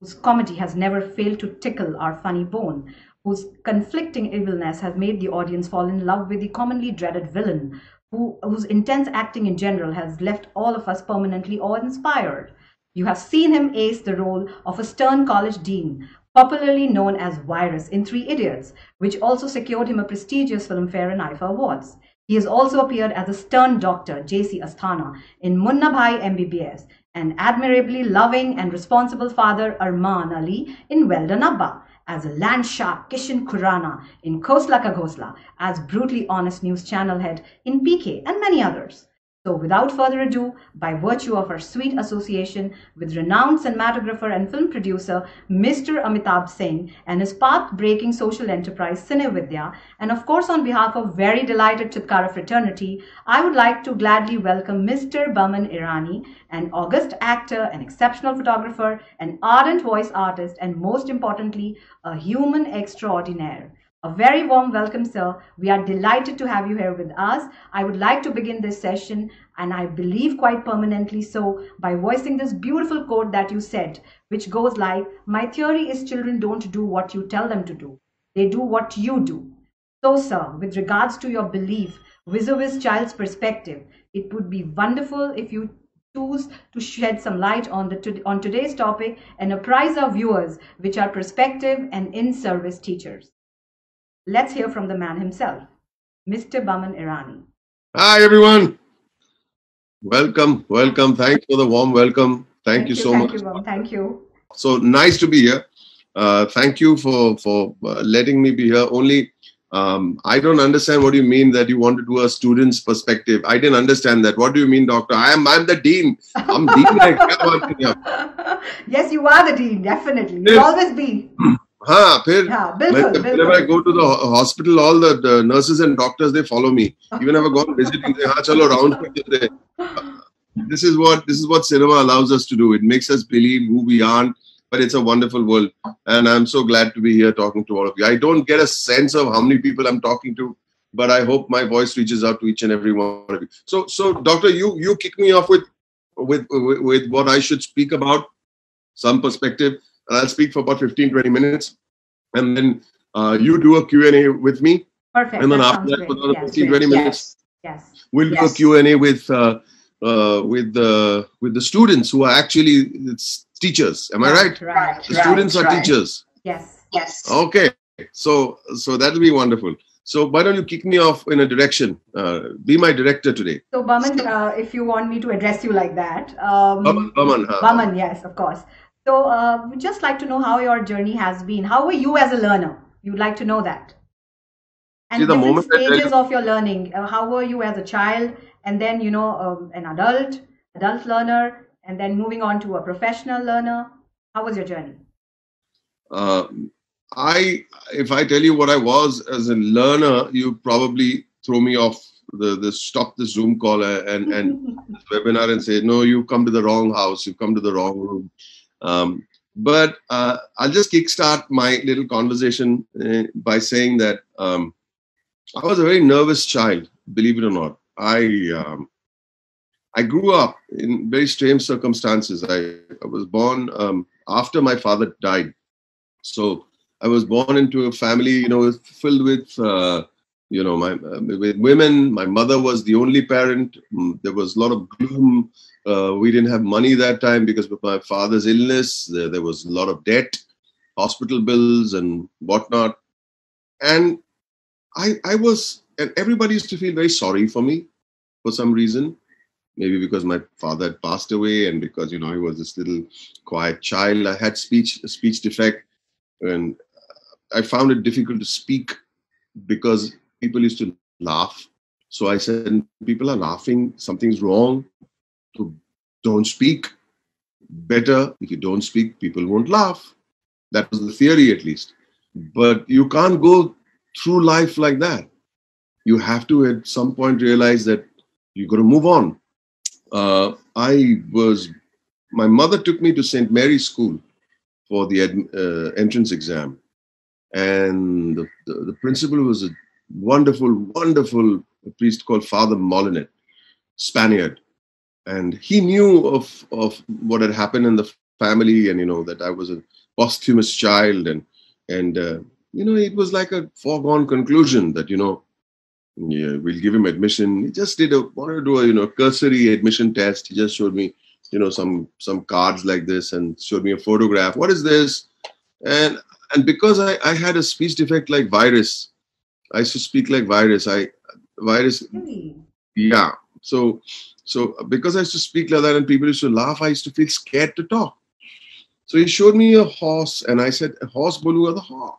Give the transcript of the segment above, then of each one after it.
whose comedy has never failed to tickle our funny bone, whose conflicting evilness has made the audience fall in love with the commonly dreaded villain, whose intense acting in general has left all of us permanently awe-inspired. You have seen him ace the role of a stern college dean, popularly known as Virus in Three Idiots, which also secured him a prestigious Filmfare and IFA awards. He has also appeared as a stern doctor, J.C. Asthana, in Munna Bhai MBBS, and admirably loving and responsible father Arman Ali in Well Done Abba, as a land shark Kishan Khurana in Khosla Ka Ghosla, as brutally honest news channel head in PK, and many others. So without further ado, by virtue of our sweet association with renowned cinematographer and film producer Mr. Amitabh Singh and his path-breaking social enterprise Cine Vidya, and of course on behalf of very delighted Chitkara fraternity, I would like to gladly welcome Mr. Boman Irani, an august actor, an exceptional photographer, an ardent voice artist, and most importantly, a human extraordinaire. A very warm welcome, sir. We are delighted to have you here with us. I would like to begin this session, and I believe quite permanently so, by voicing this beautiful quote that you said, which goes like, "My theory is children don't do what you tell them to do. They do what you do." So, sir, with regards to your belief vis-a-vis child's perspective, it would be wonderful if you choose to shed some light on today's topic and apprise our viewers, which are prospective and in-service teachers. Let's hear from the man himself, Mr. Boman Irani. Hi, everyone. Welcome, welcome. Thanks for the warm welcome. Thank you so much. Thank you, Boman. Thank you. So nice to be here. Thank you for letting me be here. Only I don't understand what you mean that you want to do a student's perspective. I didn't understand that. What do you mean, doctor? I'm the dean. I'm dean. Yes, you are the dean, definitely. You'll always be. Whenever I go to the hospital, all the nurses and doctors, they follow me. Even if I go visiting, they chalo round. This is what cinema allows us to do. It makes us believe who we aren't, but it's a wonderful world. And I'm so glad to be here talking to all of you. I don't get a sense of how many people I'm talking to, but I hope my voice reaches out to each and every one of you. So doctor, you kick me off with what I should speak about, some perspective. I'll speak for about 15-20 minutes, and then you do a Q&A with me. Perfect. And then after that, for another 15-20 minutes, we'll do a Q&A with the students who are actually teachers. Am I right? Right. The students are teachers. Yes. Okay. So that'll be wonderful. So why don't you kick me off in a direction? Be my director today. So Boman, if you want me to address you like that. Boman, yes, of course. So we'd just like to know how your journey has been. How were you as a learner? You'd like to know that. And the different stages of your learning. How were you as a child? And then, an adult learner, and then moving on to a professional learner. How was your journey? If I tell you what I was as a learner, you probably throw me off stop the Zoom call and webinar and say, no, you come to the wrong house. You come to the wrong room. But I'll just kickstart my little conversation by saying that I was a very nervous child, believe it or not. I grew up in very strange circumstances. I was born after my father died. So I was born into a family, filled with, with women. My mother was the only parent. There was a lot of gloom. We didn't have money that time because of my father's illness. There was a lot of debt, hospital bills and whatnot. And and everybody used to feel very sorry for me for some reason. Maybe because my father had passed away and because, he was this little quiet child. I had speech defect, and I found it difficult to speak because people used to laugh. So I said, people are laughing, something's wrong. So don't speak. Better, if you don't speak, people won't laugh. That was the theory, at least. But you can't go through life like that. You have to, at some point, realize that you've got to move on. My mother took me to St. Mary's School for the entrance exam. And the principal was a wonderful, wonderful priest called Father Molinet, Spaniard. And he knew of what had happened in the family, and that I was a posthumous child, and it was like a foregone conclusion that yeah, we'll give him admission. He just wanted to do a cursory admission test. He just showed me some cards like this and showed me a photograph. What is this? And because I had a speech defect like virus, I used to speak like virus. Virus, Really? yeah. So because I used to speak like that and people used to laugh, I used to feel scared to talk. So he showed me a horse and I said, horse बोलूँगा तो हाँ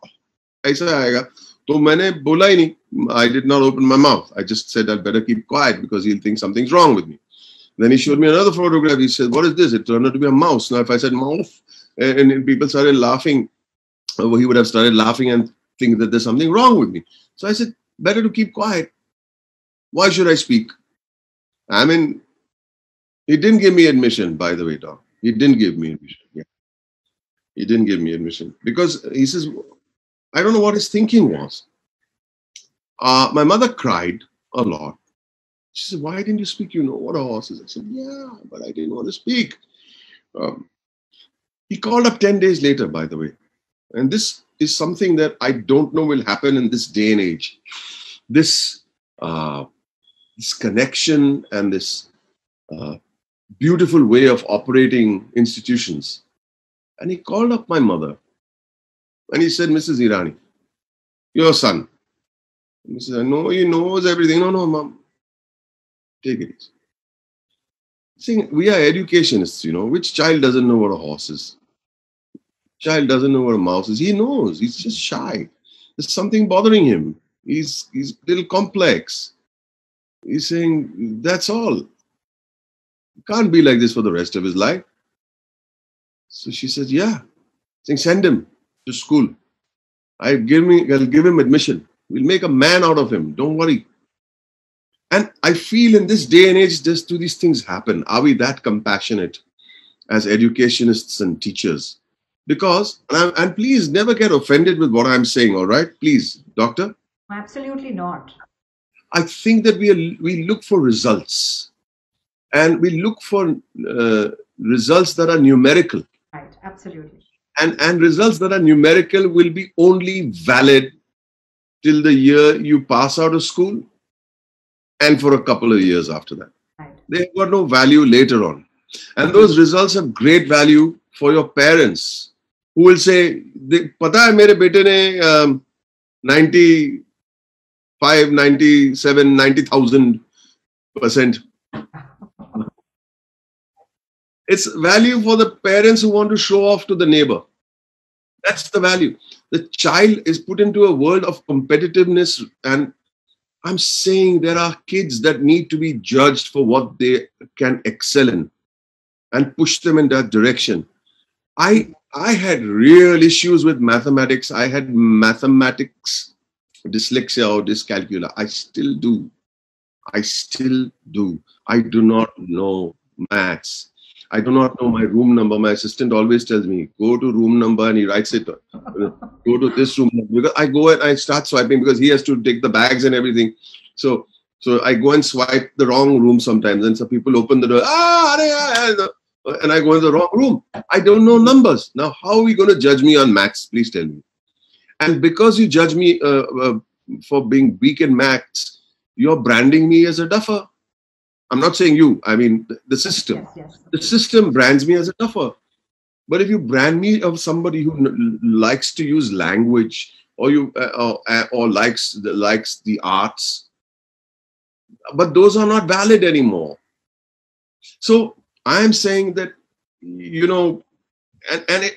ऐसा आएगा. तो मैंने बोला ही नहीं. I did not open my mouth. I just said I'd better keep quiet because he'll think something's wrong with me. Then he showed me another photograph. He said, what is this? It turned out to be a mouse. Now if I said mouse and people started laughing, he would have started laughing and think that there's something wrong with me. So I said, better to keep quiet. Why should I speak? I mean, he didn't give me admission, by the way, Doc. He didn't give me admission. Yeah. He didn't give me admission because he says, I don't know what his thinking was. My mother cried a lot. She said, why didn't you speak? You know what a horse is. I said, yeah, but I didn't want to speak. He called up 10 days later, by the way. And this is something that I don't know will happen in this day and age. This connection and this beautiful way of operating institutions. And he called up my mother and he said, Mrs. Irani, your son. And he said, no, he knows everything. No, mom, take it easy. See, we are educationists, Which child doesn't know what a horse is? Child doesn't know what a mouse is. He knows. He's just shy. There's something bothering him. He's a little complex. He's saying, that's all. He can't be like this for the rest of his life. So she says, yeah. Saying, send him to school. I'll give him admission. We'll make a man out of him. Don't worry. And I feel in this day and age, just do these things happen? Are we that compassionate as educationists and teachers? Because, and please never get offended with what I'm saying, all right? Please, doctor. Absolutely not. I think that we look for results. And we look for results that are numerical. Right, absolutely. And results that are numerical will be only valid till the year you pass out of school and for a couple of years after that. Right. They've got no value later on. And those results have great value for your parents who will say, Pata hai mere bete ne 95, 97, 90,000%. It's value for the parents who want to show off to the neighbor. That's the value. The child is put into a world of competitiveness, and I'm saying there are kids that need to be judged for what they can excel in and push them in that direction. I had real issues with mathematics. I had mathematics dyslexia or dyscalculia. I still do. I do not know maths. I do not know my room number. My assistant always tells me, go to room number, and he writes it. Go to this room number. Because I go and I start swiping because he has to take the bags and everything. So I go and swipe the wrong room sometimes. And so people open the door. And I go in the wrong room. I don't know numbers. Now, how are we going to judge me on maths? Please tell me. And because you judge me for being weak in maths, you're branding me as a duffer. I'm not saying you, I mean the system. Yes. The system brands me as a duffer. But if you brand me of somebody who likes to use language or likes the arts, but those are not valid anymore. So I am saying that, and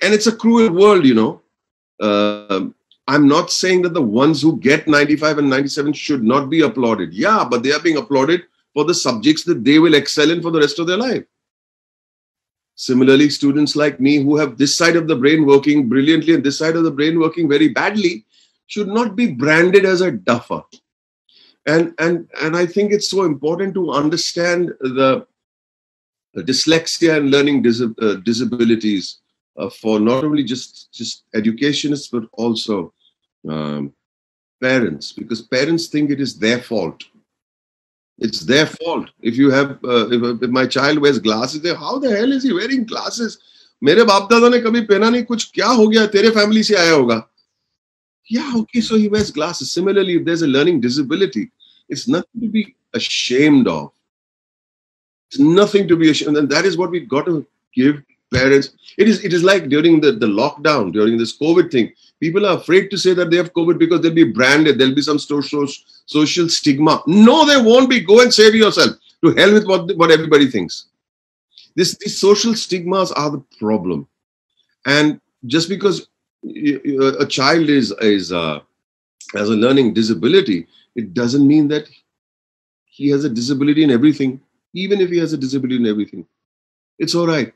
it's a cruel world, I'm not saying that the ones who get 95 and 97 should not be applauded. Yeah, but they are being applauded for the subjects that they will excel in for the rest of their life. Similarly, students like me who have this side of the brain working brilliantly and this side of the brain working very badly should not be branded as a duffer. And I think it's so important to understand the dyslexia and learning disabilities for not only just educationists, but also parents, because parents think it is their fault. It's their fault. If you have, if my child wears glasses, how the hell is he wearing glasses? मेरे बाप दादा ने कभी पहना नहीं, कुछ क्या हो गया, तेरे फैमिली से आया होगा. Yeah, okay, so he wears glasses. Similarly, if there's a learning disability, it's nothing to be ashamed of. It's nothing to be ashamed. And that is what we've got to give parents. It is like during the lockdown, during this COVID thing, people are afraid to say that they have COVID because they'll be branded, there'll be some social stigma. No, there won't be. Go and save yourself. To hell with what everybody thinks. These social stigmas are the problem. And just because a child has a learning disability, it doesn't mean that he has a disability in everything. Even if he has a disability in everything, it's all right.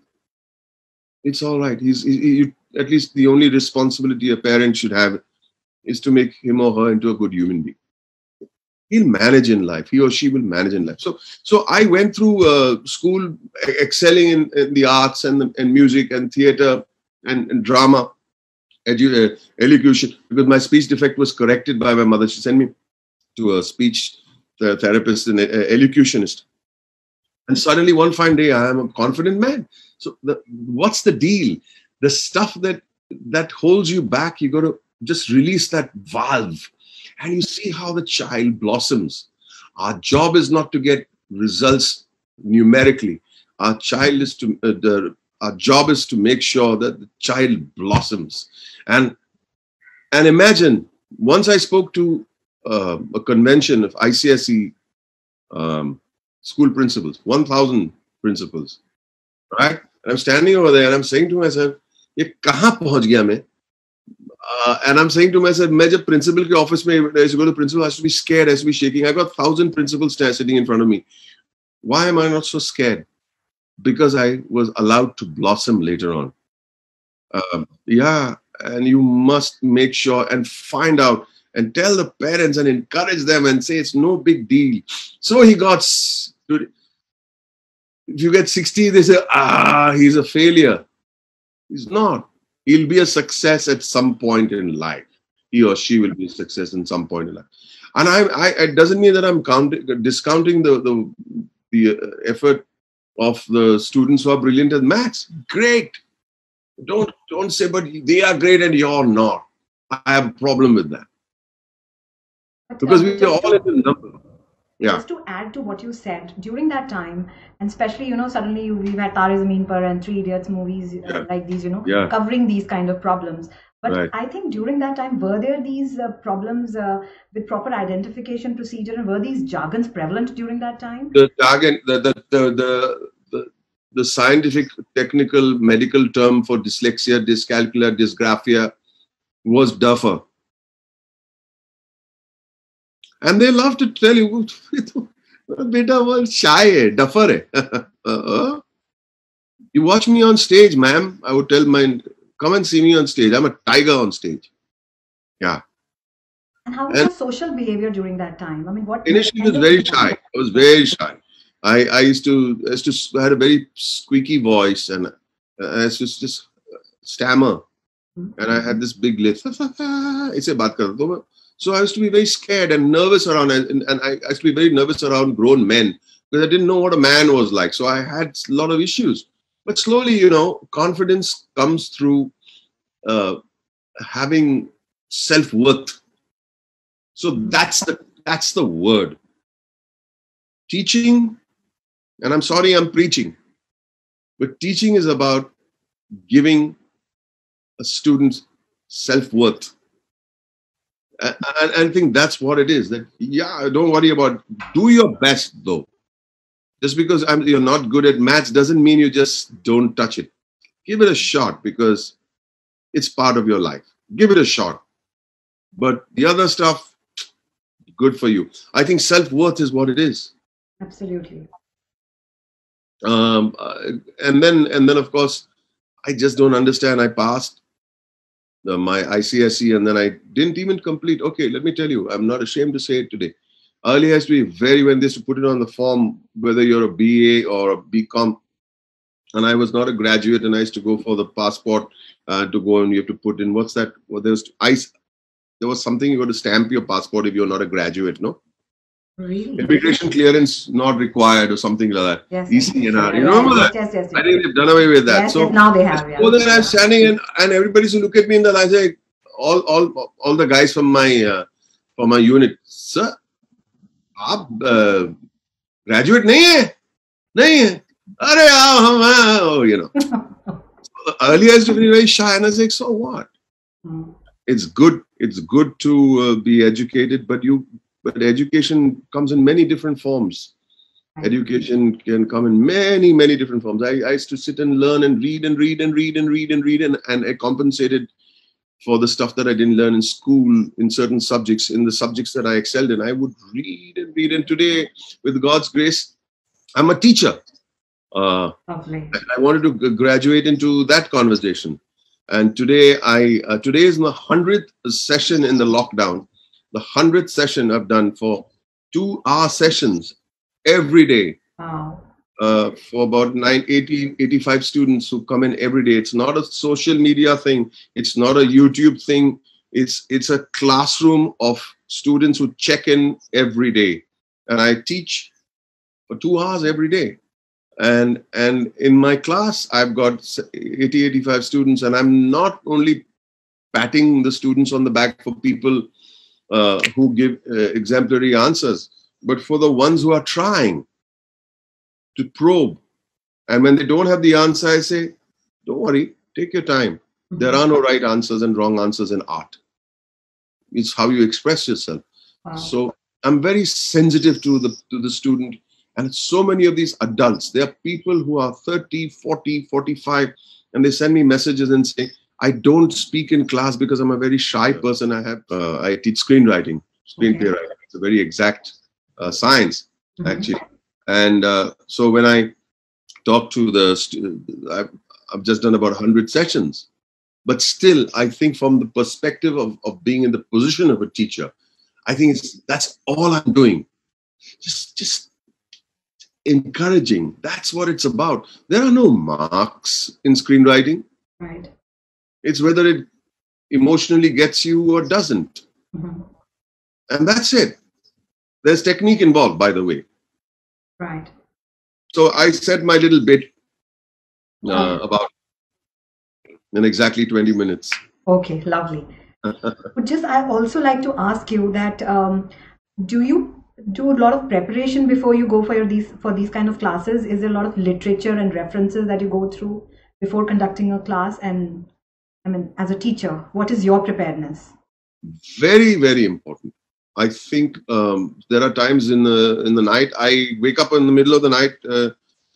It's all right. At least the only responsibility a parent should have is to make him or her into a good human being. He'll manage in life. He or she will manage in life. So I went through school excelling in the arts and music and theater and drama, elocution, because my speech defect was corrected by my mother. She sent me to a speech therapist and elocutionist. And suddenly one fine day, I am a confident man. So what's the deal? The stuff that holds you back, you got to just release that valve. And you see how the child blossoms. Our job is not to get results numerically. Our job is to make sure that the child blossoms. And imagine, once I spoke to a convention of ICSE school principals, 1,000 principals, right? And I'm standing over there and I'm saying to myself, "Ye kahan pahunch gaya main?" And I'm saying to myself, मैं जब principal के office में, as you go to principal, has to be scared, has to be shaking. I got 1,000 principals sitting in front of me. Why am I not so scared? Because I was allowed to blossom later on. Yeah, and you must make sure and find out and tell the parents and encourage them and say it's no big deal. So he got, if you get 60, they say, he's a failure. He's not. He'll be a success at some point in life. He or she will be a success in some point in life. And it doesn't mean that I'm discounting the effort of the students who are brilliant at maths. Great. Don't say, but they are great and you're not. I have a problem with that. Because we are all in the number. Yeah. Just to add to what you said, during that time, and especially, suddenly we've had Tare Zameen Par and Three Idiots movies like these, covering these kind of problems. But right. I think during that time, were there these problems with proper identification procedure, and were these jargons prevalent during that time? The jargon, the scientific, technical, medical term for dyslexia, dyscalculia, dysgraphia was duffer. And they love to tell you, beta was shy, duffer. You watch me on stage, ma'am. I would tell come and see me on stage. I'm a tiger on stage. Yeah. And how was your social behavior during that time? I mean, what? Initially, I was very shy. I was very shy. I used to I had a very squeaky voice, and I used to just stammer. Mm-hmm. And I had this big lisp. So I used to be very scared and nervous around, and I used to be very nervous around grown men because I didn't know what a man was like. So I had a lot of issues. But slowly, confidence comes through having self-worth. So that's the word. Teaching, and I'm sorry I'm preaching, but teaching is about giving a student self-worth. And I think that's what it is. That don't worry about. Do your best though. Just because you're not good at maths doesn't mean you just don't touch it. Give it a shot because it's part of your life. Give it a shot. But the other stuff, good for you. I think self-worth is what it is. Absolutely. And then of course, I just don't understand. I passed my ICSE, and then I didn't even complete. Okay, let me tell you, I'm not ashamed to say it today. Earlier, has to be when they used to put it on the form, whether you're a BA or a BCom. And I was not a graduate, and I used to go for the passport to go, and you have to put in, what's that? Well, there was something you got to stamp your passport if you're not a graduate, no? Really? Immigration clearance not required or something like that. Yes. ECNR. You remember that? Yes. I think they've done away with that. Yes, So yes, now they have. so then I'm standing and everybody's look at me in the eye. Say, all the guys from my unit, sir, आप graduate नहीं है? नहीं है? अरे हम you know. Earlier I used to be very shy, and I was like, so what? It's good. It's good to be educated, but education comes in many different forms. Education can come in many, many different forms. I used to sit and learn and read and I compensated for the stuff that I didn't learn in school in certain subjects, in the subjects that I excelled in. I would read. And today, with God's grace, I'm a teacher. Lovely. I wanted to graduate into that conversation. And today today is my 100th session in the lockdown. The 100th session I've done for 2-hour sessions every day. Wow. For about 85 students who come in every day. It's not a social media thing. It's not a YouTube thing. It's a classroom of students who check in every day. And I teach for 2 hours every day. And in my class, I've got 85 students, and I'm not only patting the students on the back for people who give exemplary answers, but for the ones who are trying to probe. And when they don't have the answer, I say, don't worry, take your time. There are no right answers and wrong answers in art. It's how you express yourself. Wow. So I'm very sensitive to the student. And so many of these adults, there are people who are 30, 40, 45, and they send me messages and say, I don't speak in class because I'm a very shy person. I teach screenwriting, screenplay writing. It's a very exact science, actually. And so when I talk to I've just done about 100 sessions. But still, I think from the perspective of being in the position of a teacher, I think that's all I'm doing. Just encouraging. That's what it's about. There are no marks in screenwriting. Right. It's whether it emotionally gets you or doesn't. And that's it. There's technique involved, by the way. Right. So I said my little bit about in exactly 20 minutes. Okay, lovely. But just I also like to ask you that do you do a lot of preparation before you go for these kind of classes? Is there a lot of literature and references that you go through before conducting a class? And I mean, as a teacher, what is your preparedness? Very, very important. I think there are times in the night I wake up in the middle of the night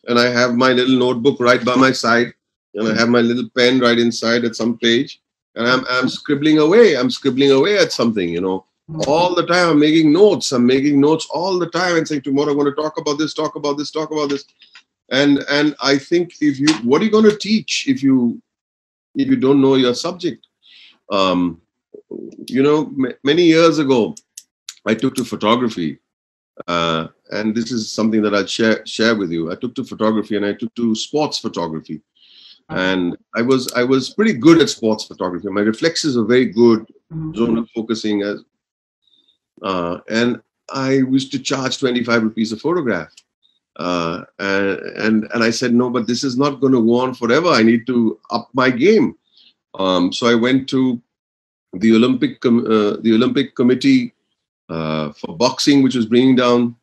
and I have my little notebook right by my side, and I have my little pen right inside at some page, and I'm scribbling away. I'm scribbling away at something, you know. All the time I'm making notes. I'm making notes all the time and saying, tomorrow I'm going to talk about this, talk about this, talk about this. And I think what are you going to teach if you don't know your subject? You know, many years ago, I took to photography, and this is something that I'll share with you. I took to photography, and I took to sports photography, and I was pretty good at sports photography. My reflexes were very good, zone of focusing, and I used to charge 25 rupees a photograph, and I said, no, but this is not going to go on forever. I need to up my game. So I went to the Olympic Committee for boxing, which was bringing down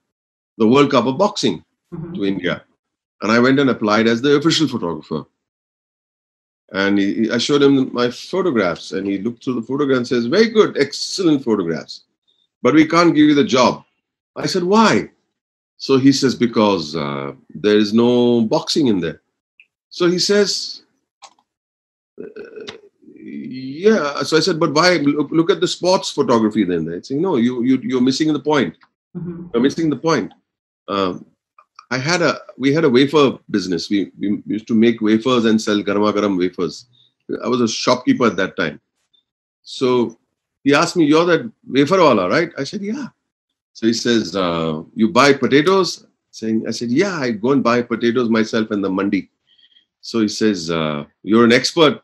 the World Cup of boxing to India. And I went and applied as the official photographer. And I showed him my photographs, and he looked through the photograph and says, very good, excellent photographs, but we can't give you the job. I said, why? So he says, because there is no boxing in there. So he says, yeah. So I said, but why? Look at the sports photography then. I said, no, you're missing the point. You're missing the point. We had a wafer business. We used to make wafers and sell garama garam wafers. I was a shopkeeper at that time. So he asked me, you're that wafer wala, right? I said, yeah. So he says, you buy potatoes? I said, yeah, I go and buy potatoes myself in the mandi. So he says, you're an expert?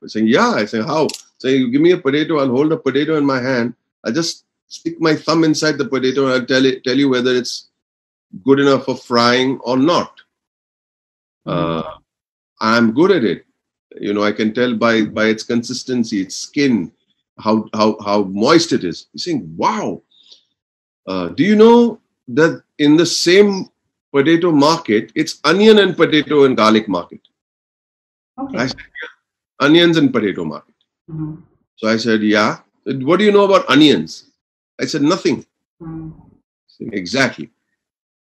Saying, yeah. I say, how? So you give me a potato, I'll hold a potato in my hand. I'll just stick my thumb inside the potato and I'll tell you whether it's good enough for frying or not. I'm good at it. I can tell by its consistency, its skin, how moist it is. You're saying, wow. Do you know that in the same potato market, it's onion and potato and garlic market? Okay. I said, yeah, onions and potato market. So I said, yeah. What do you know about onions? I said, nothing. Said, exactly.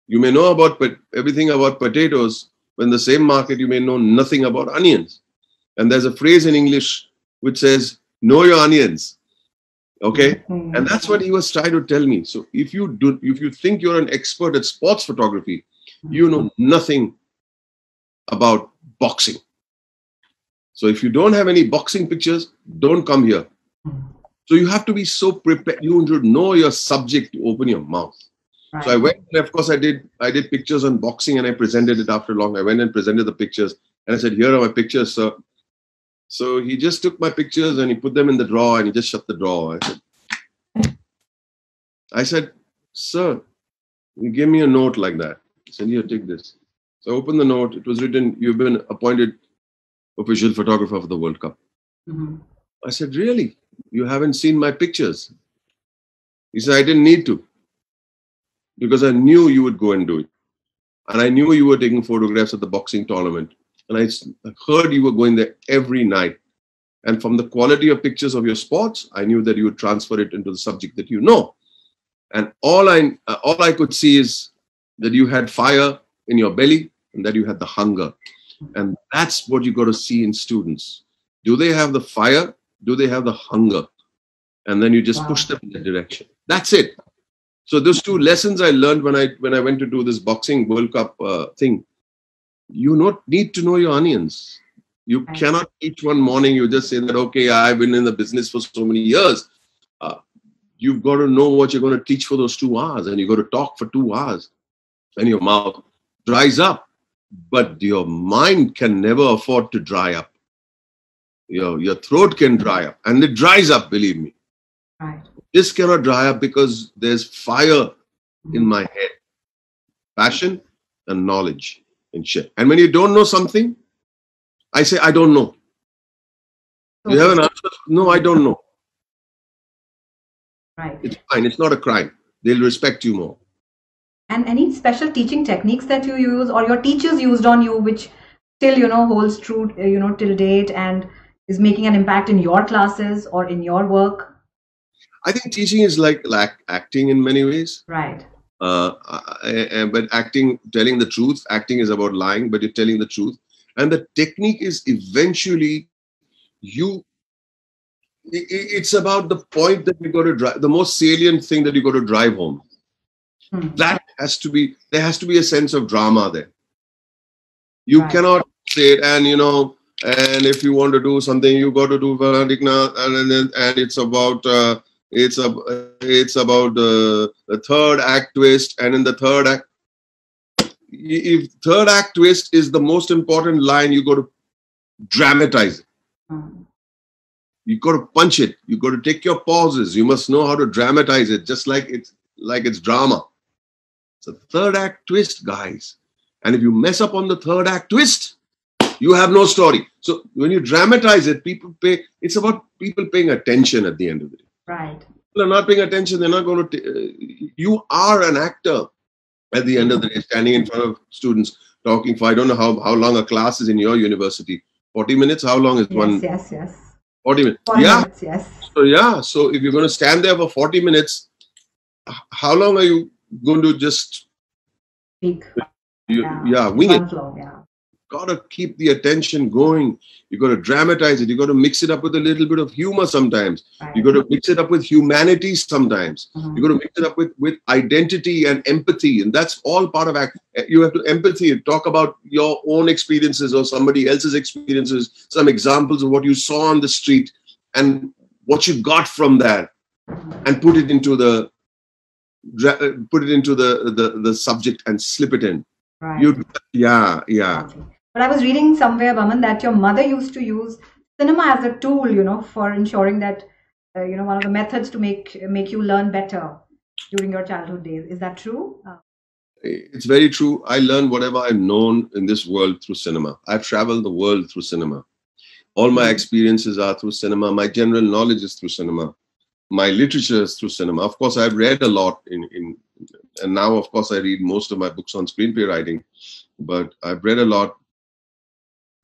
You may know about everything about potatoes, but in the same market, you may know nothing about onions. And there's a phrase in English which says, know your onions. Okay? And that's what he was trying to tell me. So if you think you're an expert at sports photography, you know nothing about boxing. So if you don't have any boxing pictures, don't come here. So you have to be so prepared. You should know your subject to open your mouth. Right. So I went, and of course I did pictures on boxing and I presented it after long. I went and presented the pictures and I said, here are my pictures, sir. So he just took my pictures and he put them in the drawer and he just shut the drawer. I said, sir, you gave me a note like that. He said, here, take this. So I opened the note. It was written, you've been appointed official photographer for the World Cup. I said, really? You haven't seen my pictures? He said, I didn't need to, because I knew you would go and do it. And I knew you were taking photographs at the boxing tournament. And I heard you were going there every night. And from the quality of pictures of your sports, I knew that you would transfer it into the subject that you know. And all I could see is that you had fire in your belly and that you had the hunger. And that's what you got to see in students. Do they have the fire? Do they have the hunger? And then you just push them in that direction. That's it. So those two lessons I learned when I went to do this boxing World Cup thing. You need to know your onions. You cannot teach one morning. You just say that, okay, I've been in the business for so many years. You've got to know what you're going to teach for those 2 hours. And you've got to talk for 2 hours. And your mouth dries up. But your mind can never afford to dry up. Your throat can dry up. And it dries up, believe me. Right. This cannot dry up because there's fire in my head. Passion and knowledge and shit. And when you don't know something, I say, I don't know. You have an answer? No, I don't know. Right. It's fine. It's not a crime. They'll respect you more. And any special teaching techniques that you use or your teachers used on you, which still, holds true, till date and is making an impact in your classes or in your work? I think teaching is like acting in many ways. Right. But acting, telling the truth, acting is about lying, but you're telling the truth. And the technique is eventually it's about the point that you got to drive, the most salient thing that you got to drive home. There has to be a sense of drama there. You cannot say it, and and if you want to do something, you got to do and it's about the third act twist, and in the third act, if third act twist is the most important line, you got to dramatize it. You got to punch it. You got to take your pauses. You must know how to dramatize it, just like it's drama. It's a third act twist, guys. And if you mess up on the third act twist, you have no story. So when you dramatize it, it's about people paying attention at the end of the day. Right. People are not paying attention. They're not going to. You are an actor at the end of the day, standing in front of students, talking for, I don't know how long a class is in your university. 40 minutes? How long is one? Yes. 40 minutes. 40 minutes, yes. So if you're going to stand there for 40 minutes, how long are you going to just speak? Wing it. Got to keep the attention going. You got to dramatize it. You got to mix it up with a little bit of humor sometimes. Right. You got to mix it up with humanity sometimes. You got to mix it up with identity and empathy, and that's all part of act. You have to empathy. Talk about your own experiences or somebody else's experiences. Some examples of what you saw on the street and what you got from that, and put it into the subject and slip it in. Right. Yeah. But I was reading somewhere, Boman, that your mother used to use cinema as a tool, for ensuring that one of the methods to make you learn better during your childhood days. Is that true? It's very true. I learned whatever I've known in this world through cinema. I've traveled the world through cinema. All my experiences are through cinema. My general knowledge is through cinema. My literature is through cinema. Of course, I've read a lot and now, of course, I read most of my books on screenplay writing. But I've read a lot.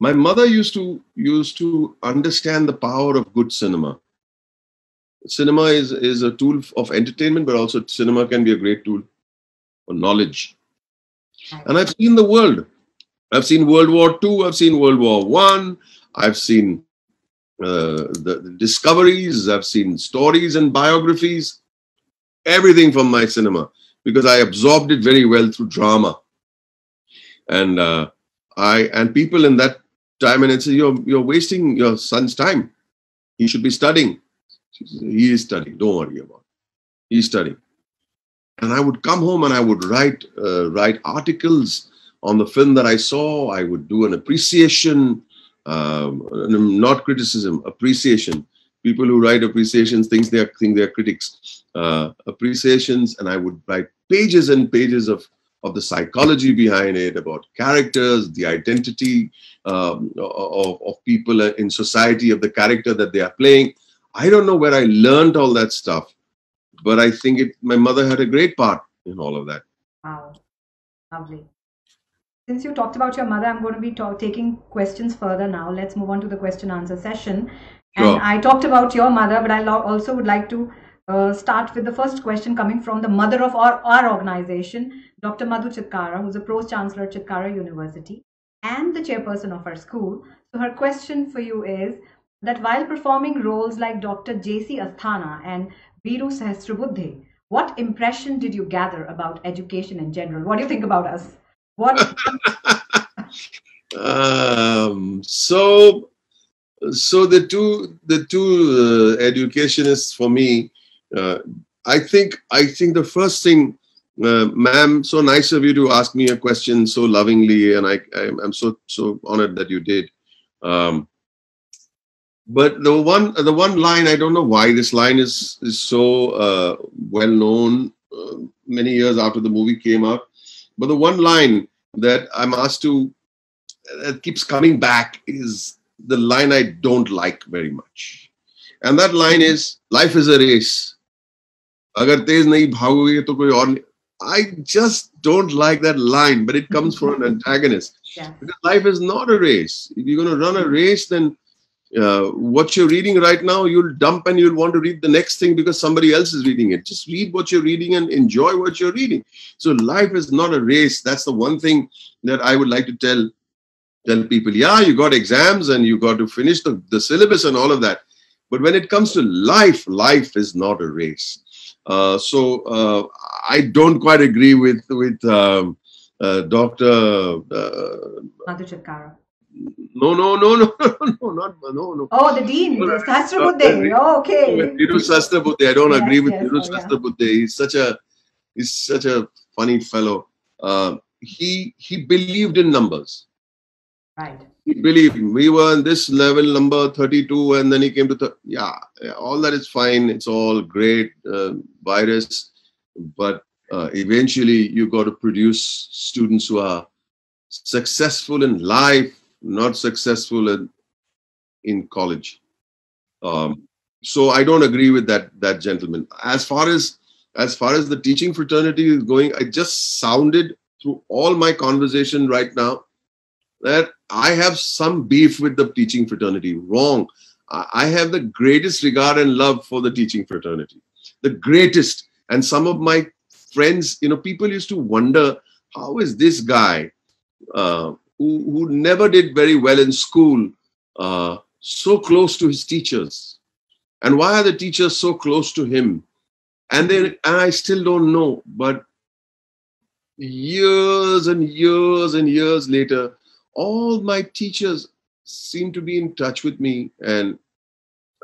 My mother used to understand the power of good cinema. Cinema is a tool of entertainment, but also cinema can be a great tool for knowledge. And I've seen the world. I've seen World War II. I've seen World War I. I've seen the discoveries. I've seen stories and biographies. Everything from my cinema, because I absorbed it very well through drama. And people in that time, and say, you're wasting your son's time. He should be studying. He is studying. Don't worry about it. He's studying. And I would come home and I would write articles on the film that I saw. I would do an appreciation, not criticism, appreciation. People who write appreciations think they are critics. Appreciations, and I would write pages and pages of the psychology behind it, about characters, the identity of people in society, of the character that they are playing. I don't know where I learned all that stuff, but I think my mother had a great part in all of that. Wow, lovely. Since you talked about your mother, I'm going to be taking questions further now. Let's move on to the question answer session. Sure. And I talked about your mother, but I also would like to start with the first question coming from the mother of our organization, Dr. Madhu Chitkara, who's a Pros Chancellor at Chitkara University and the chairperson of our school. So her question for you is that while performing roles like Dr. J.C. Asthana and Viru Sahasrabuddhe, what impression did you gather about education in general? What do you think about us? What? So the two educationists for me, I think the first thing, ma'am, so nice of you to ask me a question so lovingly, and I'm so honored that you did. But the one line, I don't know why this line is so well known many years after the movie came out. But the one line that I'm asked to, that keeps coming back, is the line I don't like very much. And that line is, life is a race. Agar tez nahi bhagoge to koi aur nahi. I just don't like that line, but it comes from an antagonist. Yeah. Because life is not a race. If you're going to run a race, then what you're reading right now, you'll dump and you'll want to read the next thing because somebody else is reading it. Just read what you're reading and enjoy what you're reading. So life is not a race. That's the one thing that I would like to tell people. Yeah, you got exams and you got to finish the syllabus and all of that. But when it comes to life is not a race. So I don't quite agree with Dr. Madhu Chitkara. No. Oh, the dean, Sahasrabuddhe. Oh, okay. Viru Sahasrabuddhe. I don't agree with Viru Sahasrabuddhe. He's such a funny fellow. He believed in numbers. Right. He believed. We were in this level, number 32, and then he came to all that is fine. It's all great, virus, but eventually you got to produce students who are successful in life, not successful in college. So I don't agree with that gentleman. As far as the teaching fraternity is going, I just sounded through all my conversation right now that I have some beef with the teaching fraternity. Wrong. I have the greatest regard and love for the teaching fraternity. The greatest. And some of my friends, people used to wonder, how is this guy who never did very well in school so close to his teachers? And why are the teachers so close to him? And I still don't know. But years and years and years later, all my teachers seem to be in touch with me, and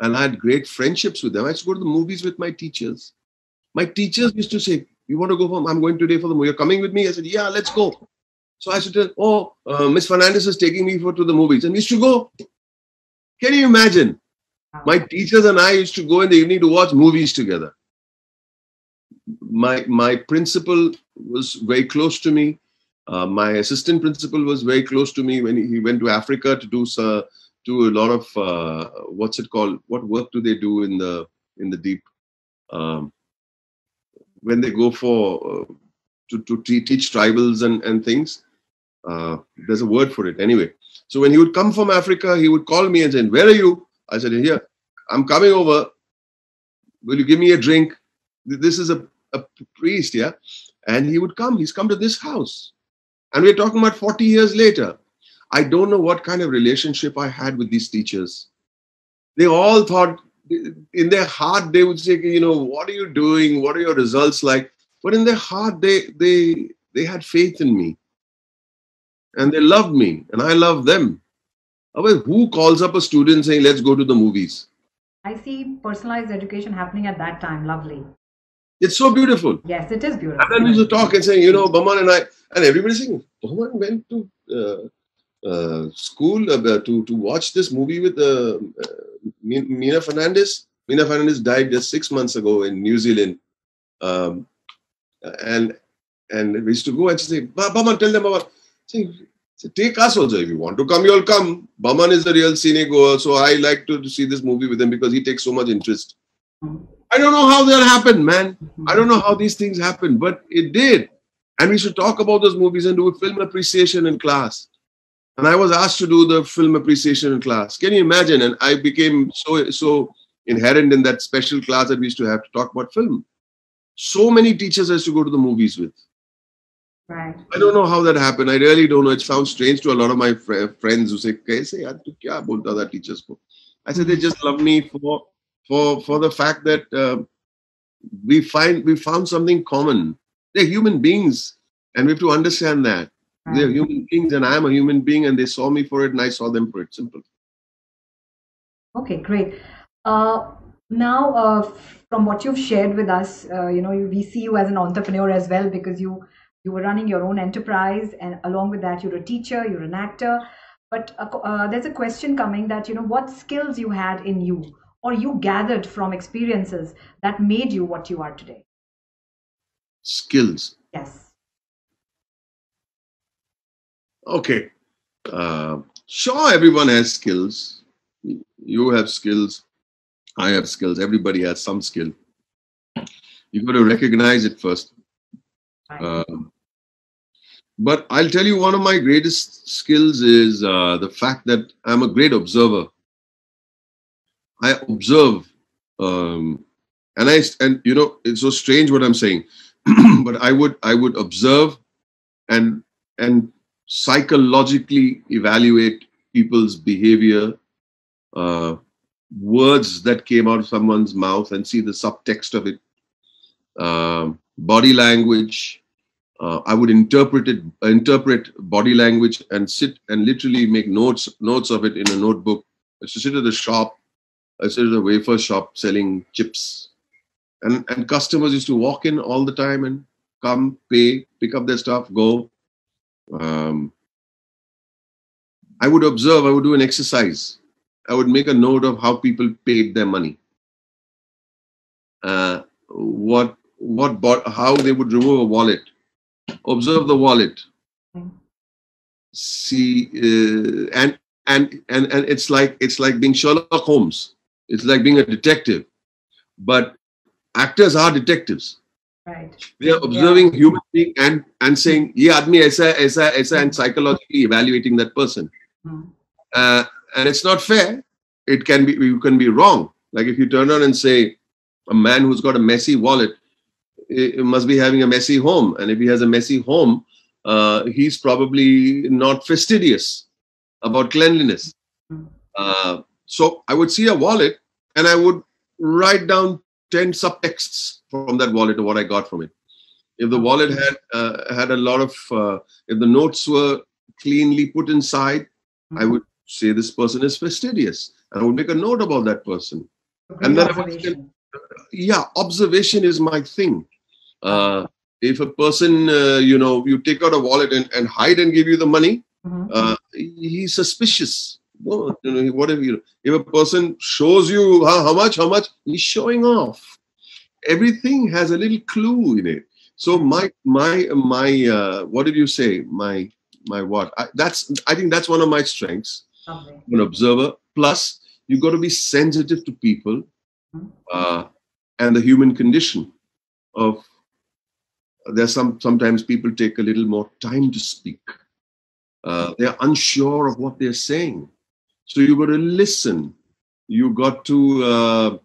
I had great friendships with them. I used to go to the movies with my teachers. My teachers used to say, "You want to go home? I'm going today for the movie. You're coming with me?" I said, "Yeah, let's go." So I said, Miss Fernandez is taking me to the movies, and we used to go. Can you imagine? My teachers and I used to go in the evening to watch movies together. My principal was very close to me. My assistant principal was very close to me when he went to Africa to do a lot of what's it called? What work do they do in the deep? When they go for to teach tribals and things. There's a word for it anyway. So when he would come from Africa, he would call me and say, "Where are you?" I said, "Here, I'm coming over. Will you give me a drink?" This is a priest, yeah? And he would come. He's come to this house. And we're talking about 40 years later. I don't know what kind of relationship I had with these teachers. They all thought, in their heart, they would say, what are you doing? What are your results like? But in their heart, they had faith in me. And they loved me. And I loved them. Otherwise, who calls up a student saying, let's go to the movies? I see personalized education happening at that time. Lovely. It's so beautiful. Yes, it is beautiful. And then we used to talk and say, Boman and everybody saying, Boman went to school to watch this movie with Meena Fernandez. Meena Fernandez died just 6 months ago in New Zealand. And we used to go and say, Boman, tell them about. Say, take us also. If you want to come, you'll come. Boman is the real cine goer, so I like to see this movie with him because he takes so much interest. I don't know how that happened, man. I don't know how these things happen, but it did. And we should talk about those movies and do a film appreciation in class. And I was asked to do the film appreciation in class. Can you imagine? And I became so inherent in that special class that we used to have to talk about film. So many teachers I used to go to the movies with. Right. I don't know how that happened. I really don't know. It sounds strange to a lot of my friends who say, "Kaise yaar, tu kya bolta tha teachers ko?" I said they just love me for the fact that we found something common. They're human beings, and we have to understand that. Right. They're human beings, and I am a human being, and they saw me for it, and I saw them for it. Simple. Okay, great. Now, from what you've shared with us, we see you as an entrepreneur as well, because you were running your own enterprise, and along with that, you're a teacher, you're an actor. But there's a question coming that, what skills you had in you, or you gathered from experiences that made you what you are today? Skills. Yes. Okay. Sure, everyone has skills. You have skills. I have skills. Everybody has some skill. You've got to recognize it first. Right. But I'll tell you, one of my greatest skills is the fact that I'm a great observer. I observe, and it's so strange what I'm saying, but I would observe and psychologically evaluate people's behavior, words that came out of someone's mouth, and see the subtext of it, body language. I would interpret body language and sit and literally make notes of it in a notebook. I used to sit at the shop. I sit at a wafer shop selling chips, and customers used to walk in all the time and come, pay, pick up their stuff, go. I would observe. I would do an exercise. I would make a note of how people paid their money. How they would remove a wallet. Observe the wallet. See, and it's like being Sherlock Holmes. It's like being a detective, but actors are detectives. Right. They are observing human being and saying, "Ye aadmi aisa," and psychologically evaluating that person. And it's not fair. You can be wrong. Like if you turn around and say, a man who's got a messy wallet, it must be having a messy home, and if he has a messy home, he's probably not fastidious about cleanliness. So I would see a wallet and I would write down 10 subtexts from that wallet of what I got from it. If the wallet had a lot of, if the notes were cleanly put inside, I would say this person is fastidious, and I would make a note about that person. And then observation is my thing. If a person, you take out a wallet and hide and give you the money, he's suspicious. No, what if a person shows you how much, he's showing off. Everything has a little clue in it. So what did you say? My what? I think that's one of my strengths. Lovely. An observer. Plus, you got to be sensitive to people and the human condition. Sometimes people take a little more time to speak. They're unsure of what they're saying. So you got to listen. You've got to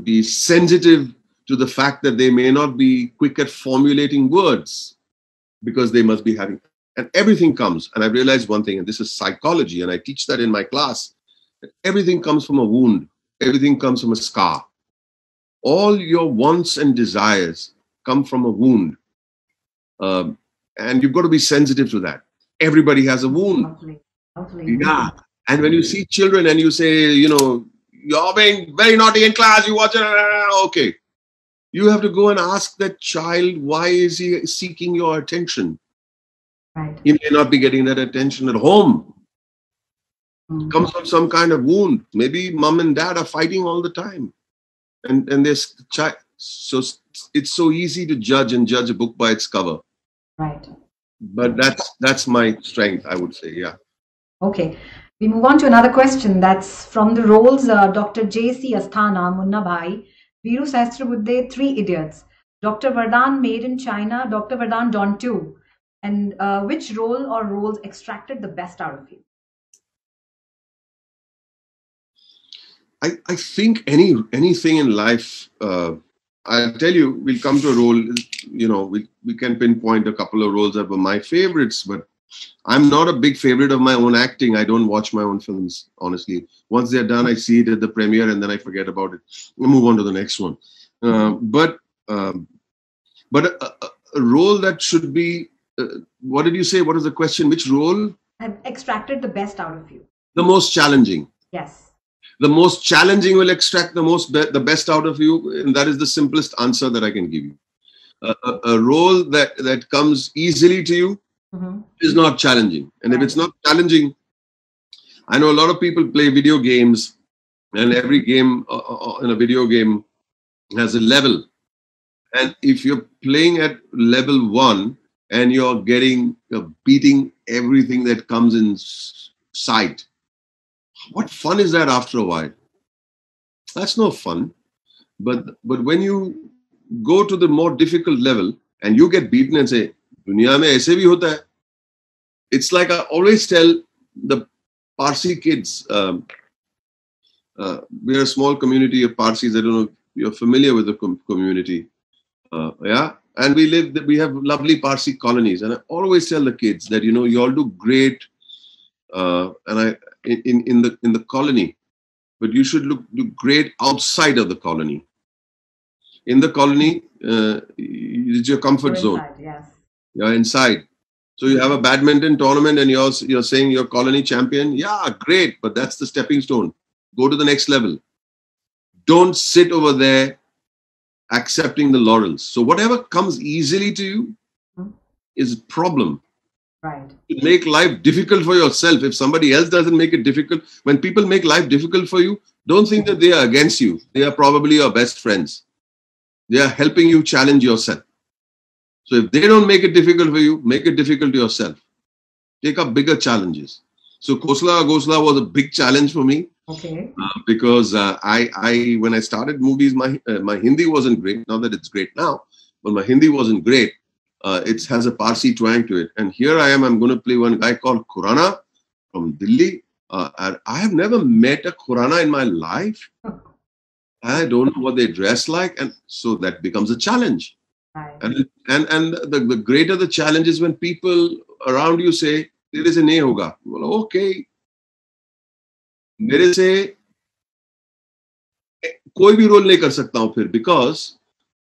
be sensitive to the fact that they may not be quick at formulating words because they must be having. And everything comes. And I realized one thing, and this is psychology, and I teach that in my class. That everything comes from a wound. Everything comes from a scar. All your wants and desires come from a wound. And you've got to be sensitive to that. Everybody has a wound. Lovely. Yeah. And when you see children and you say, you're being very naughty in class, you watch it, okay. You have to go and ask that child, why is he seeking your attention? Right. He may not be getting that attention at home. Mm. Comes from some kind of wound. Maybe mom and dad are fighting all the time. And this child, so it's so easy to judge a book by its cover. Right. But that's my strength, I would say, yeah. Okay. We move on to another question. That's from the roles Dr. J.C. Asthana, Munna Bhai, Viru Sahasrabuddhe, Three Idiots, Dr. Vardhan, Made in China, Dr. Vardhan, Don 2. And which role or roles extracted the best out of you? I think anything in life, I'll tell you, we'll come to a role, we can pinpoint a couple of roles that were my favorites, but I'm not a big favorite of my own acting. I don't watch my own films, honestly. Once they're done, I see it at the premiere and then I forget about it. We'll move on to the next one. But a role that should be, what did you say? What is the question? Which role? Have extracted the best out of you. The most challenging. Yes. The most challenging will extract the best out of you. And that is the simplest answer that I can give you. A role that comes easily to you, mm-hmm. is not challenging. And if it's not challenging, I know a lot of people play video games, and every game in a video game has a level. And if you're playing at level 1 and you're beating everything that comes in sight, what fun is that after a while? That's no fun. But when you go to the more difficult level and you get beaten and say, Duniya mein aise bhi hota hai. It's like I always tell the Parsi kids, we're a small community of Parsis. I don't know if you're familiar with the community. Yeah. And we have lovely Parsi colonies. And I always tell the kids that, you all do great in the colony, but you should do great outside of the colony. In the colony, it's your comfort zone. Yes. You're inside. So you have a badminton tournament and you're saying you're colony champion. Yeah, great. But that's the stepping stone. Go to the next level. Don't sit over there accepting the laurels. So whatever comes easily to you is a problem. Right. You make life difficult for yourself. If somebody else doesn't make it difficult, when people make life difficult for you, don't think that they are against you. They are probably your best friends. They are helping you challenge yourself. So if they don't make it difficult for you, make it difficult to yourself. Take up bigger challenges. So Khosla Ghosla was a big challenge for me. Okay. Because when I started movies, my Hindi wasn't great. Not that it's great now, but my Hindi wasn't great. It has a Parsi twang to it. And here I am, I'm going to play one guy called Khurana from Delhi. And I have never met a Khurana in my life. I don't know what they dress like. And so that becomes a challenge. Right. And the greater the challenge is when people around you say, there is a nahi hoga. Well, okay. मेरे से कोई भी role नहीं कर सकता हूं फिर because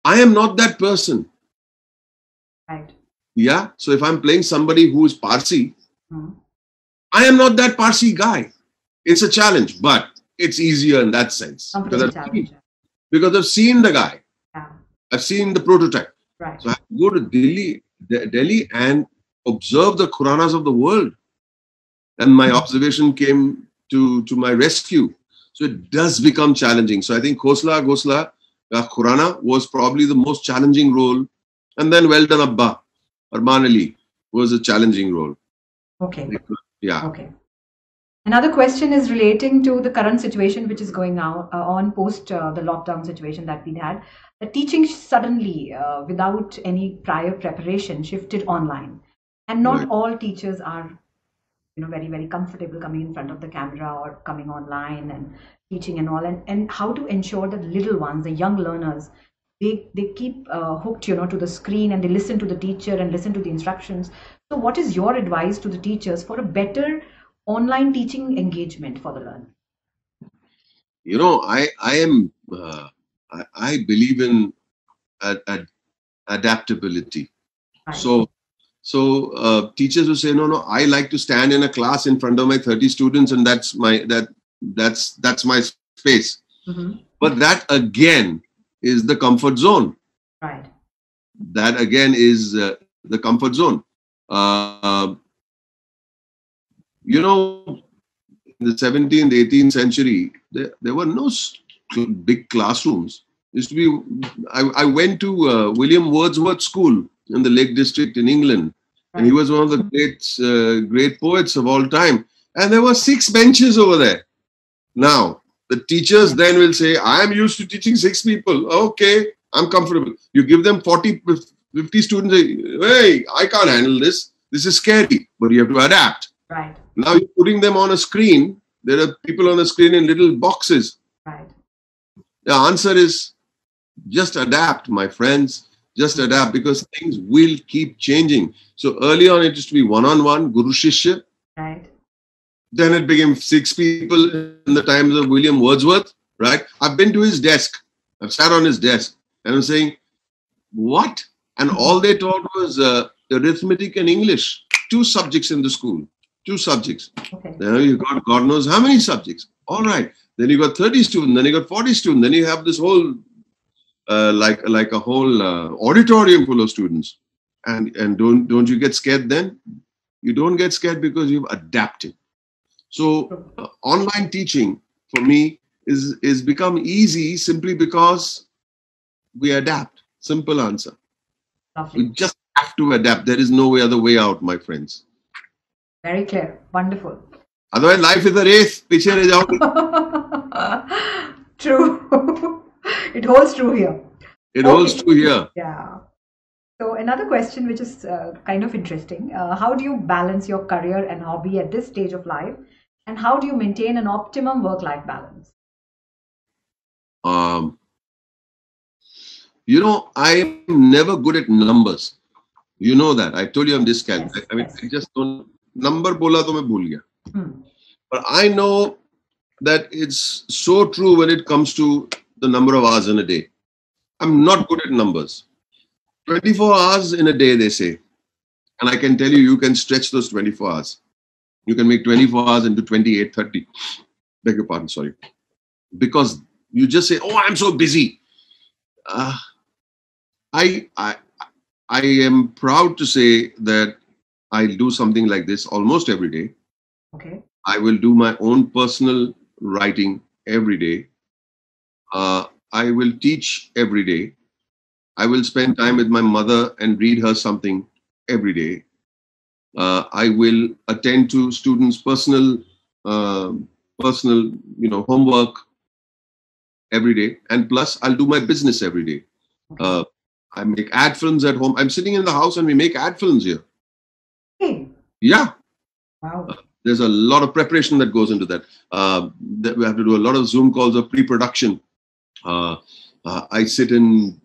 I am not that person. Right. Yeah. So if I'm playing somebody who is Parsi, I am not that Parsi guy. It's a challenge, but it's easier in that sense. Because I've seen the guy. Yeah. I've seen the prototype. Right. So I have to go to Delhi and observe the Khuranas of the world. and my observation came to my rescue. So it does become challenging. So I think Khosla Ghosla Khurana was probably the most challenging role. And then Well Done Abba, Arman Ali was a challenging role. Okay. Yeah. Okay. Another question is relating to the current situation which is going on post the lockdown situation that we had. The teaching suddenly, without any prior preparation, shifted online. And not Right. all teachers are very, very comfortable coming in front of the camera or coming online and teaching and all. And how to ensure that little ones, the young learners, they keep hooked to the screen, and they listen to the teacher and listen to the instructions. So what is your advice to the teachers for a better online teaching engagement for the learner? I believe in adaptability. Right. So teachers will say, no, I like to stand in a class in front of my 30 students, and that's my space. Mm-hmm. But that again is the comfort zone. Right. That again is the comfort zone. In the 17th, 18th century, there were no big classrooms. Used to be. I went to William Wordsworth School in the Lake District in England, and he was one of the great poets of all time. And there were 6 benches over there. Now the teachers then will say, "I am used to teaching 6 people. Okay, I'm comfortable." You give them 40, 50 students. Hey, I can't handle this. This is scary. But you have to adapt. Right. Now you're putting them on a screen. There are people on the screen in little boxes. Right. The answer is just adapt, my friends. Just adapt, because things will keep changing. So early on, it used to be one-on-one, Guru Shishya. Right. Then it became 6 people in the times of William Wordsworth. Right. I've been to his desk. I've sat on his desk, and I'm saying, what? And all they taught was arithmetic and English. 2 subjects in the school. 2 subjects. Okay. Then you got God knows how many subjects. All right. Then you got 30 students. Then you got 40 students. Then you have this whole like a whole auditorium full of students. And don't you get scared then? You don't get scared because you've adapted. So online teaching for me is become easy simply because we adapt. Simple answer. Lovely. We just have to adapt. There is no other way out, my friends. Very clear. Wonderful. Otherwise, life is a race. Piche rahe jaoge. True. It holds true here. It holds true here. Yeah. So another question which is kind of interesting. How do you balance your career and hobby at this stage of life? And how do you maintain an optimum work-life balance? I'm never good at numbers. You know that. I told you I'm dyscalculic. Yes, I mean, yes. I just don't. Number bola to main bhul gaya. Hmm. But I know that it's so true when it comes to the number of hours in a day. I'm not good at numbers. 24 hours in a day, they say. And I can tell you, you can stretch those 24 hours. You can make 24 hours into 28, 30. Beg your pardon, sorry. Because you just say, oh, I'm so busy. I am proud to say that I do something like this almost every day. Okay. I will do my own personal writing every day. I will teach every day. I will spend time with my mother and read her something every day. I will attend to students' personal, homework every day. And plus, I'll do my business every day. I make ad films at home. I'm sitting in the house and we make ad films here. Hey. Yeah. Wow. There's a lot of preparation that goes into that. We have to do a lot of Zoom calls of pre-production. I sit and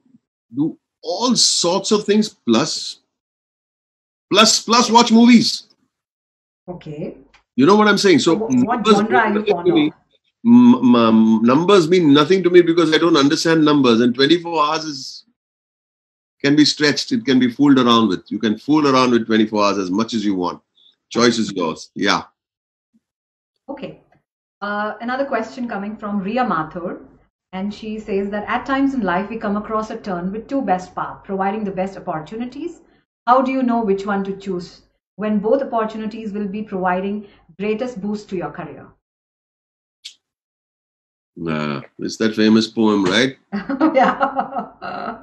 do all sorts of things, plus watch movies. Okay. You know what I'm saying? So what genre are you fond of? Numbers mean nothing to me because I don't understand numbers, and 24 hours can be stretched. It can be fooled around with. You can fool around with 24 hours as much as you want. Choice is yours. Yeah. Okay. Another question coming from Ria Mathur. And she says that at times in life we come across a turn with 2 best paths, providing the best opportunities. How do you know which one to choose? when both opportunities will be providing greatest boost to your career? It's that famous poem, right? Yeah.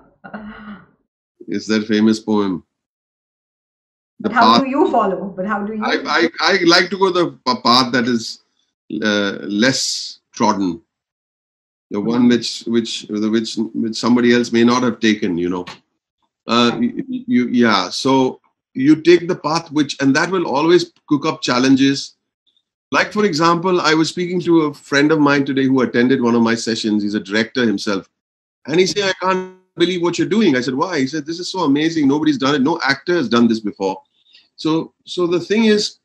It's that famous poem. But how do you follow? But how do you? I like to go the path that is less trodden, the one which somebody else may not have taken. So you take the path and that will always cook up challenges. Like, for example, I was speaking to a friend of mine today who attended one of my sessions. He's a director himself. And he said, I can't believe what you're doing. I said, why? He said, this is so amazing. Nobody's done it. No actor has done this before. So the thing is,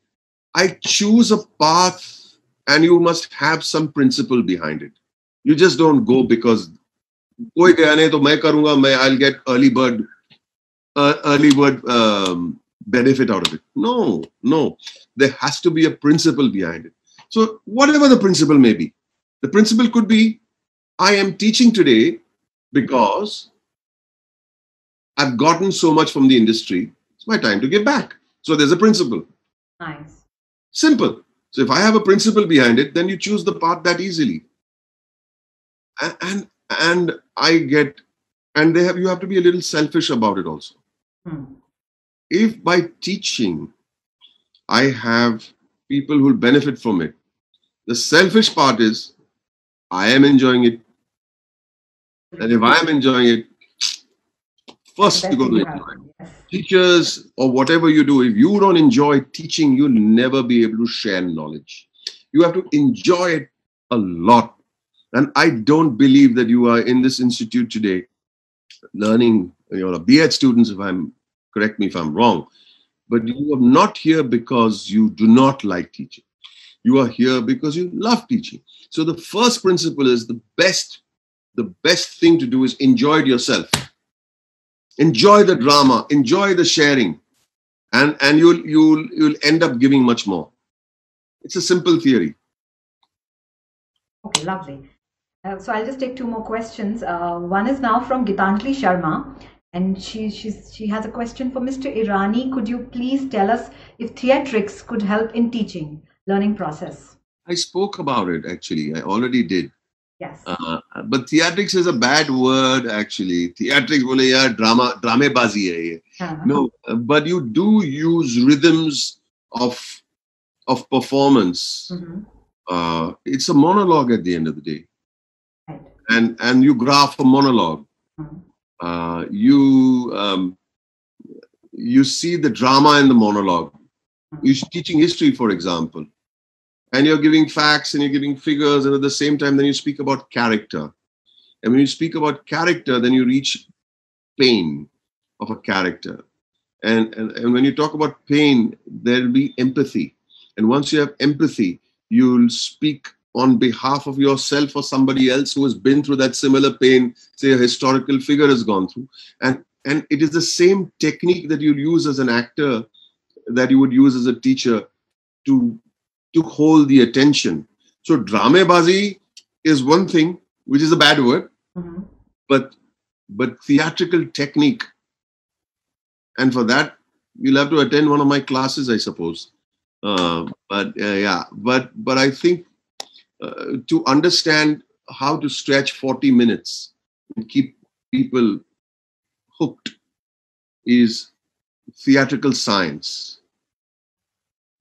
I choose a path and you must have some principle behind it. You just don't go because I'll get early bird benefit out of it. No. There has to be a principle behind it. So whatever the principle may be, the principle could be, I am teaching today because I've gotten so much from the industry. It's my time to give back. So there's a principle. Nice. Simple. So if I have a principle behind it, then you choose the path that easily. And you have to be a little selfish about it also. If by teaching I have people who will benefit from it, the selfish part is I am enjoying it. And if I am enjoying it, first you got to enjoy it. Yes. Teachers or whatever you do, if you don't enjoy teaching, you'll never be able to share knowledge. You have to enjoy it a lot. And I don't believe that you are in this institute today learning, B.Ed students, correct me if I'm wrong, but you are not here because you do not like teaching. You are here because you love teaching. So the first principle is the best thing to do is enjoy it yourself. Enjoy the drama, enjoy the sharing, and you'll end up giving much more. It's a simple theory. Okay, lovely. So I'll just take two more questions. One is now from Gitanjali Sharma, and she has a question for Mr. Irani. Could you please tell us if theatrics could help in teaching learning process? I spoke about it actually. I already did. Yes. But theatrics is a bad word actually. Theatrics bole yaar dramabazi hai ye. No, but you do use rhythms of performance. Mm-hmm. It's a monologue at the end of the day. Right. And you graph a monologue. Mm-hmm. You see the drama in the monologue. Mm-hmm. You're teaching history, for example. And you're giving facts and you're giving figures, and at the same time, then you speak about character. And when you speak about character, then you reach pain of a character. And when you talk about pain, there'll be empathy. And once you have empathy, you'll speak on behalf of yourself or somebody else who has been through that similar pain, say a historical figure has gone through. And it is the same technique that you'll use as an actor that you would use as a teacher to hold the attention. So dramabazi is one thing, which is a bad word, mm-hmm. but theatrical technique. And for that, you'll have to attend one of my classes, I suppose. But I think to understand how to stretch 40 minutes and keep people hooked is theatrical science.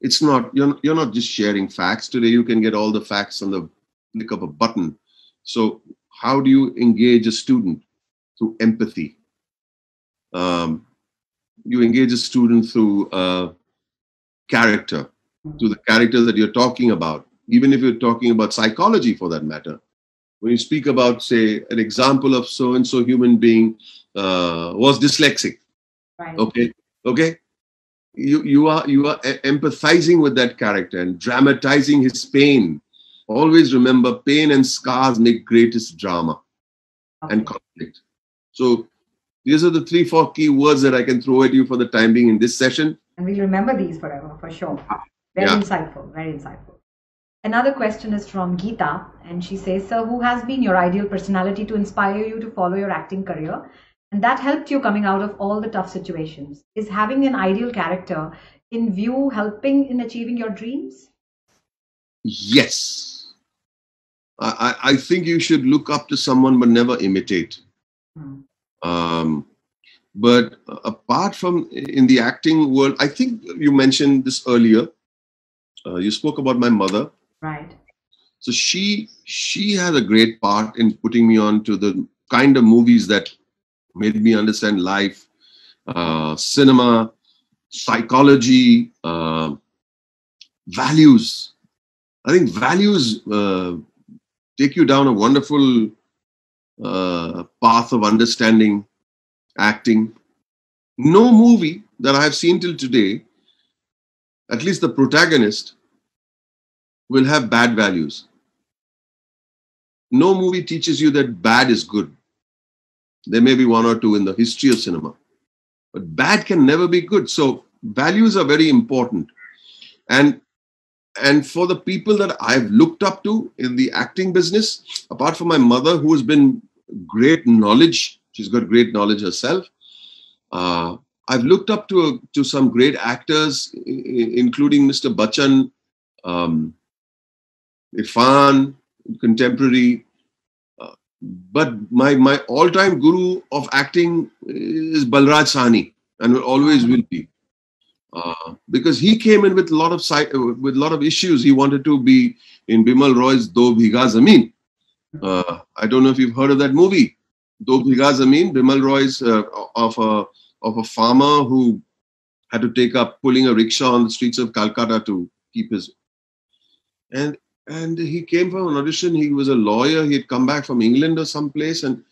It's not, you're not just sharing facts. Today you can get all the facts on the click of a button. So how do you engage a student? Through empathy. You engage a student through character, through the characters that you're talking about. Even if you're talking about psychology for that matter. When you speak about, say, an example of so-and-so human being was dyslexic. Right. Okay. You are empathizing with that character and dramatizing his pain. Always remember, pain and scars make greatest drama and conflict. So these are the 3-4 key words that I can throw at you for the time being in this session. And we'll remember these forever, for sure. Very insightful, very insightful. Another question is from Geeta, and she says, sir, who has been your ideal personality to inspire you to follow your acting career? And that helped you coming out of all the tough situations. Is having an ideal character in view helping in achieving your dreams? Yes. I think you should look up to someone but never imitate. Hmm. Um, but apart from in the acting world, I think you mentioned this earlier. You spoke about my mother. Right. So she had a great part in putting me on to the kind of movies that made me understand life, cinema, psychology, values. I think values take you down a wonderful path of understanding acting. No movie that I have seen till today, at least the protagonist, will have bad values. No movie teaches you that bad is good. There may be one or two in the history of cinema, but bad can never be good. So values are very important. And and for the people that I've looked up to in the acting business, apart from my mother, who has been great knowledge, she's got great knowledge herself. Uh, I've looked up to some great actors, including Mr. Bachchan, um, Irfan, contemporary. Uh, but my all-time guru of acting is Balraj Sahni, and always will be. Because he came in with a lot of with a lot of issues. He wanted to be in Bimal Roy's Do Bhiga Zameen. I don't know if you've heard of that movie, Do Bhiga Zameen. Bimal Roy's of a farmer who had to take up pulling a rickshaw on the streets of Calcutta to keep his and and he came from an audition. He was a lawyer. He had come back from England or someplace, and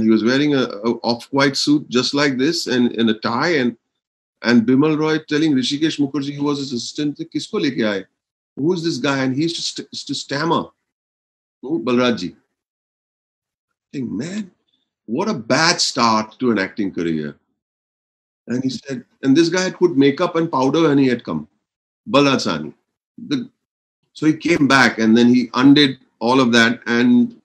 he was wearing a off-white suit just like this and a tie and Bimal Roy telling Rishikesh Mukherjee, who was his assistant, "Kisko leke aaye? Who's this guy?" And he used to stammer, "Oh, Balraji." I think, man, what a bad start to an acting career. And he said, and this guy had put makeup and powder when he had come, Balraj Sahni. So he came back and then he undid all of that. And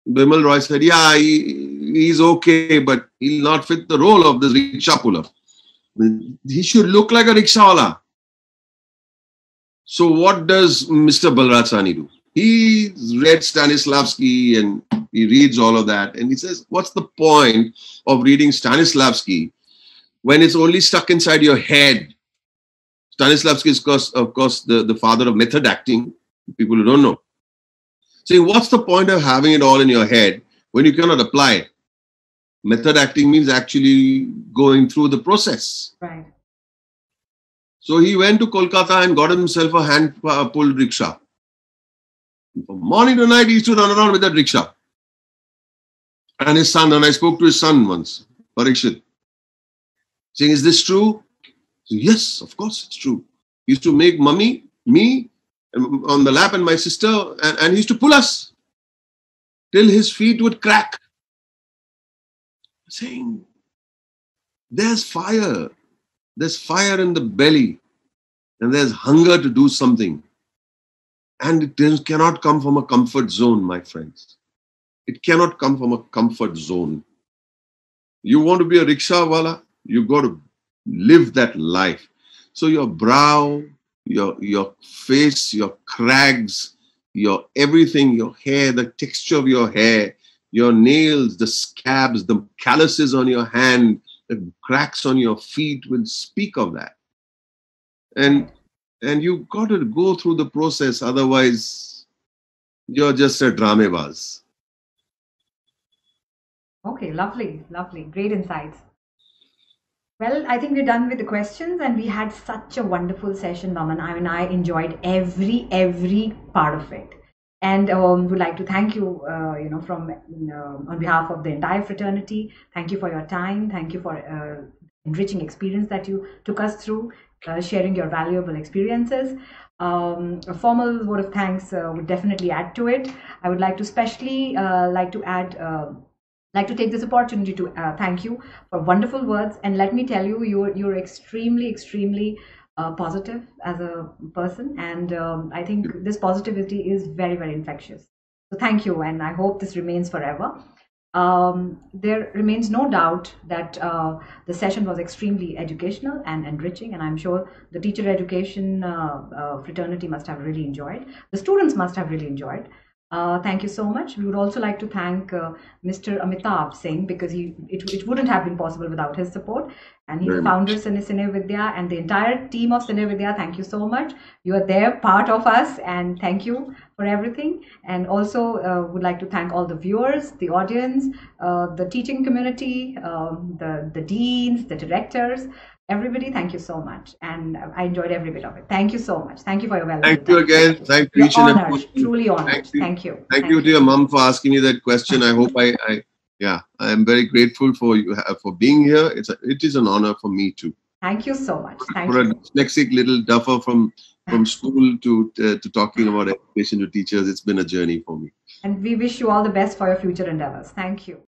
Bimal Roy said, yeah, he's okay, but he'll not fit the role of this rickshaw puller. He should look like a rickshawala. So what does Mr. Balraj Sahni do? He read Stanislavski and he reads all of that. And he says, what's the point of reading Stanislavski when it's only stuck inside your head? Stanislavski is, of course, the father of method acting, people who don't know. So what's the point of having it all in your head when you cannot apply it? Method acting means actually going through the process. Right. So he went to Kolkata and got himself a hand-pulled rickshaw. From morning to night, he used to run around with that rickshaw. And his son, and I spoke to his son once, Parikshit, saying, is this true? Said, yes, of course it's true. He used to make me on the lap and my sister, and he used to pull us till his feet would crack. Saying, there's fire. There's fire in the belly. And there's hunger to do something. And it cannot come from a comfort zone, my friends. It cannot come from a comfort zone. You want to be a rickshawala, you've got to live that life. So your brow, your face, your crags, your everything, your hair, the texture of your hair, your nails, the scabs, the calluses on your hand, the cracks on your feet will speak of that. And you've got to go through the process, otherwise you're just a dramebaz. Okay, lovely, lovely. Great insights. Well, I think we're done with the questions, and we had such a wonderful session, Boman. I mean, I enjoyed every part of it, and would like to thank you, from on behalf of the entire fraternity. Thank you for your time. Thank you for enriching experience that you took us through, sharing your valuable experiences. A formal word of thanks would definitely add to it. I would like to especially like to take this opportunity to thank you for wonderful words, and let me tell you, you're extremely positive as a person, and I think this positivity is very infectious. So thank you, and I hope this remains forever. There remains no doubt that the session was extremely educational and enriching, and I'm sure the teacher education fraternity must have really enjoyed. The students must have really enjoyed. Thank you so much. We would also like to thank Mr. Amitabh Singh, because it wouldn't have been possible without his support. And he's the founder of Cine Vidya, and the entire team of Cine Vidya. Thank you so much. You are there, part of us, and thank you for everything. And also would like to thank all the viewers, the audience, the teaching community, the deans, the directors. Everybody, thank you so much, and I enjoyed every bit of it. Thank you so much. Thank you for your valuable time. Thank you again. Thank you. You're honored, truly honored. Thank you. Thank you to your mom for asking me that question. I hope I am very grateful for you for being here. It is an honor for me too. Thank you so much. Thank for you. a dyslexic little duffer from school to talking about education to teachers, it's been a journey for me. And we wish you all the best for your future endeavors. Thank you.